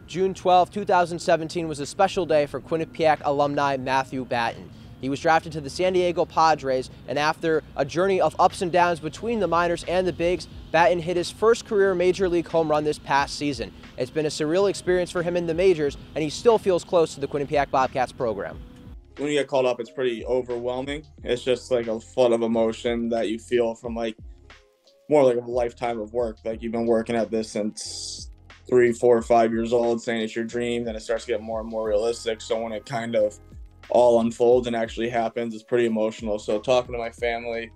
June 12, 2017 was a special day for Quinnipiac alumni Matthew Batten. He was drafted to the San Diego Padres, and after a journey of ups and downs between the minors and the bigs, Batten hit his first career Major League home run this past season. It's been a surreal experience for him in the majors, and he still feels close to the Quinnipiac Bobcats program. When you get called up, it's pretty overwhelming. It's just like a flood of emotion that you feel from more like a lifetime of work. Like you've been working at this since 3, 4, 5 years old, saying it's your dream. Then it starts to get more and more realistic. So when it kind of all unfolds and actually happens, it's pretty emotional. So talking to my family,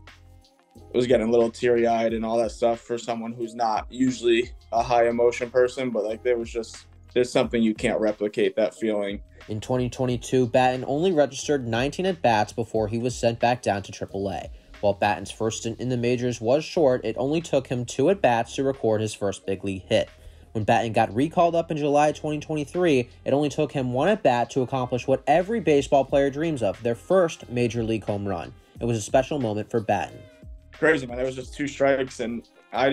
I was getting a little teary-eyed and all that stuff for someone who's not usually a high emotion person, but there's something you can't replicate, that feeling. In 2022, Batten only registered 19 at-bats before he was sent back down to AAA. While Batten's first stint in the majors was short, it only took him 2 at-bats to record his first big league hit. When Batten got recalled up in July 2023, it only took him 1 at-bat to accomplish what every baseball player dreams of, their first Major League home run. It was a special moment for Batten. Crazy, man. There was just 2 strikes, and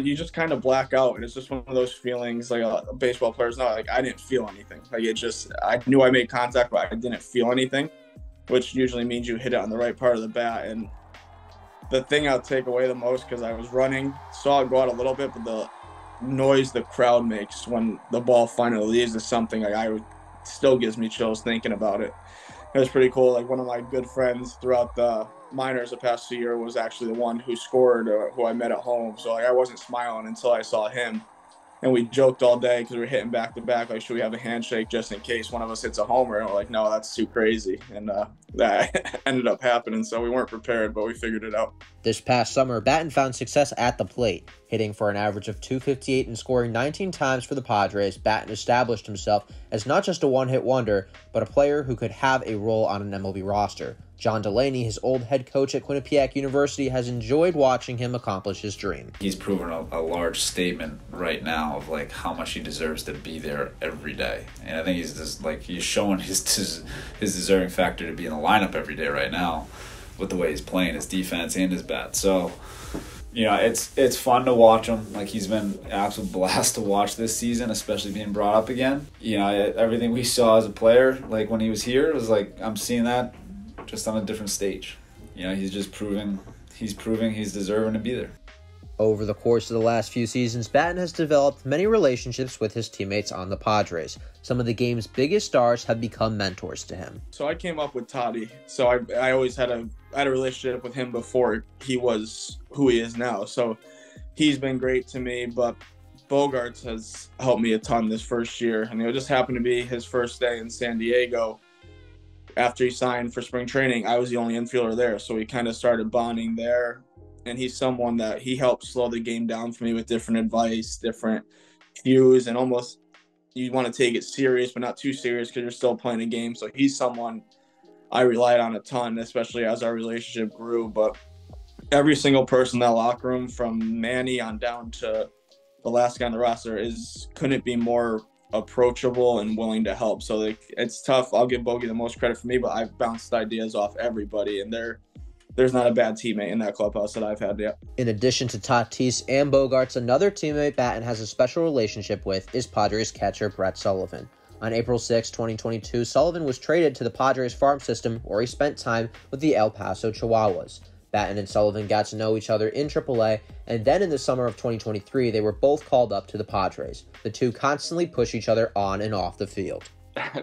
you just kind of black out, and it's just one of those feelings like a baseball player's not. Like, I didn't feel anything. I knew I made contact, but I didn't feel anything, which usually means you hit it on the right part of the bat. And the thing I'll take away the most, because I was running, saw it go out a little bit, but the noise the crowd makes when the ball finally leaves is something still gives me chills thinking about it. It was pretty cool. Like, one of my good friends throughout the minors the past 2 years was actually the one who scored, who I met at home. So I wasn't smiling until I saw him. And we joked all day because we were hitting back to back. Like, should we have a handshake just in case one of us hits a homer? And we're like, no, that's too crazy. And that ended up happening. So we weren't prepared, but we figured it out. This past summer, Batten found success at the plate. Hitting for an average of .258 and scoring 19 times for the Padres, Batten established himself as not just a one-hit wonder, but a player who could have a role on an MLB roster. John Delaney, his old head coach at Quinnipiac University, has enjoyed watching him accomplish his dream. He's proven a large statement right now of how much he deserves to be there every day, and I think he's showing his deserving factor to be in the lineup every day right now, with the way he's playing his defense and his bat. So, it's fun to watch him. He's been an absolute blast to watch this season, especially being brought up again. Everything we saw as a player, when he was here, was I'm seeing that just on a different stage. He's just proving he's deserving to be there. Over the course of the last few seasons, Batten has developed many relationships with his teammates on the Padres. Some of the game's biggest stars have become mentors to him. So I came up with Toddy. So I always had a relationship with him before he was who he is now. So he's been great to me, but Bogaerts has helped me a ton this first year. And it just happened to be his first day in San Diego. After he signed for spring training, I was the only infielder there. So we kind of started bonding there. And he's someone that he helped slow the game down for me with different advice, different cues, and almost you want to take it serious, but not too serious because you're still playing a game. So he's someone I relied on a ton, especially as our relationship grew. But every single person in that locker room, from Manny on down to the last guy on the roster, couldn't be more approachable and willing to help. So it's tough. I'll give Bogey the most credit for me, but I've bounced ideas off everybody, and there's not a bad teammate in that clubhouse that I've had yet. In addition to Tatis and Bogaerts, another teammate Batten has a special relationship with is Padres catcher Brett Sullivan. On April 6, 2022, Sullivan was traded to the Padres farm system, where he spent time with the El Paso Chihuahuas. Batten and Sullivan got to know each other in AAA, and then in the summer of 2023, they were both called up to the Padres. The two constantly push each other on and off the field.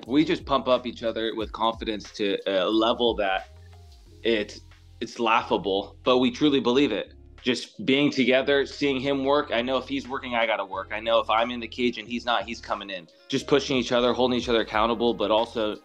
We just pump up each other with confidence to a level that it's laughable, but we truly believe it. Just being together, seeing him work. I know if he's working, I got to work. I know if I'm in the cage and he's not, he's coming in. Just pushing each other, holding each other accountable, but also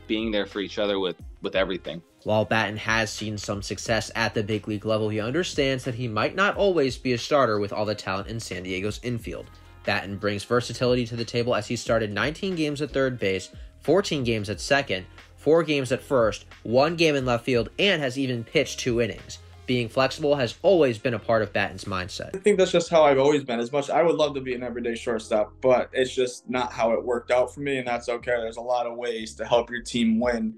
being there for each other with everything. While Batten has seen some success at the big league level, he understands that he might not always be a starter with all the talent in San Diego's infield. Batten brings versatility to the table as he started 19 games at third base, 14 games at second, 4 games at first, 1 game in left field, and has even pitched 2 innings. Being flexible has always been a part of Batten's mindset. I think that's just how I've always been. As much I would love to be an everyday shortstop, but it's just not how it worked out for me, and that's okay. There's a lot of ways to help your team win.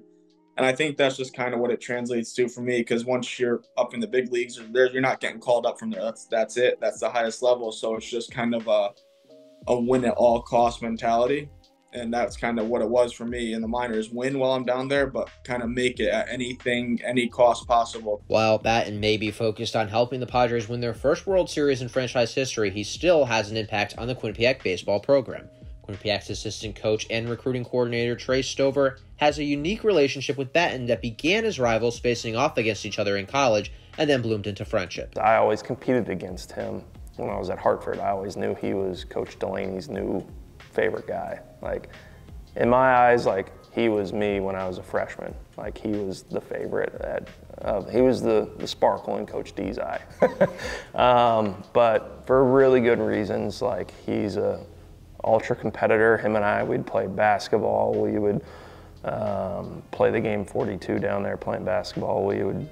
And I think that's just kind of what it translates to for me, because once you're up in the big leagues, you're not getting called up from there. That's it. That's the highest level. So it's just kind of a win at all cost mentality. And that's kind of what it was for me in the minors. Win while I'm down there, but kind of make it at any cost possible. While Batten may be focused on helping the Padres win their first World Series in franchise history, he still has an impact on the Quinnipiac baseball program. Quinnipiac's assistant coach and recruiting coordinator Trey Stover has a unique relationship with Batten that began as rivals facing off against each other in college and then bloomed into friendship. I always competed against him when I was at Hartford. I always knew he was Coach Delaney's new favorite guy. Like, in my eyes, like, he was me when I was a freshman. Like, he was the favorite. He was the sparkle in Coach D's eye. But for really good reasons. Like, he's a ultra competitor. Him and I, we'd play basketball. We would play the game 42 down there playing basketball. We would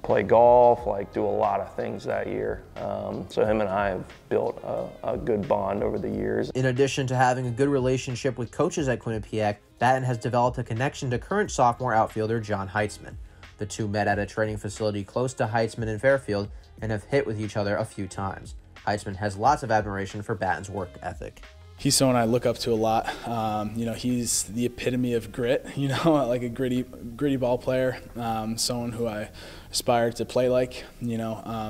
play golf, like do a lot of things that year. So him and I have built a good bond over the years. In addition to having a good relationship with coaches at Quinnipiac, Batten has developed a connection to current sophomore outfielder John Heitzman. The two met at a training facility close to Heitzman in Fairfield and have hit with each other a few times. Heitzman has lots of admiration for Batten's work ethic. He's someone I look up to a lot. He's the epitome of grit, like a gritty ball player, someone who I aspire to play like,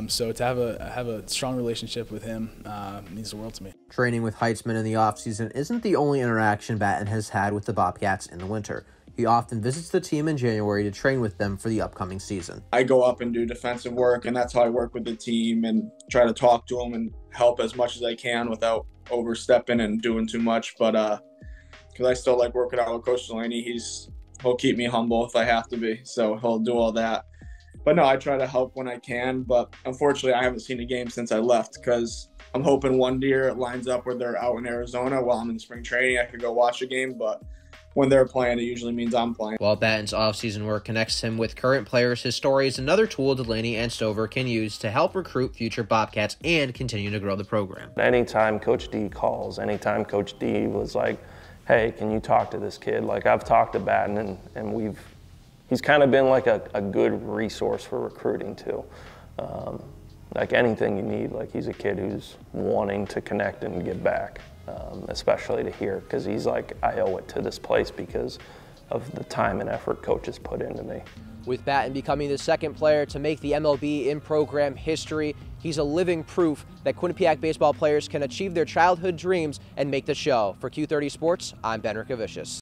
so to have a strong relationship with him means the world to me. Training with Heitzman in the offseason isn't the only interaction Batten has had with the Bobcats in the winter. He often visits the team in January to train with them for the upcoming season. I go up and do defensive work, and that's how I work with the team and try to talk to them and help as much as I can without overstepping and doing too much. But because I still like working out with Coach Delaney, he'll keep me humble if I have to be, so he'll do all that. But no, I try to help when I can, but unfortunately I haven't seen a game since I left, because I'm hoping one year it lines up where they're out in Arizona while I'm in spring training. I could go watch a game, but when they're playing, it usually means I'm playing. While Batten's offseason work connects him with current players, his story is another tool Delaney and Stover can use to help recruit future Bobcats and continue to grow the program. Anytime Coach D calls, anytime Coach D was like, hey, can you talk to this kid? Like, I've talked to Batten, and he's kind of been like a good resource for recruiting too. Like anything you need, like he's a kid who's wanting to connect and give back. Especially to here, because he's like, I owe it to this place because of the time and effort coaches put into me. With Batten becoming the second player to make the MLB in program history, he's a living proof that Quinnipiac baseball players can achieve their childhood dreams and make the show. For Q30 Sports, I'm Ben Rickovicius.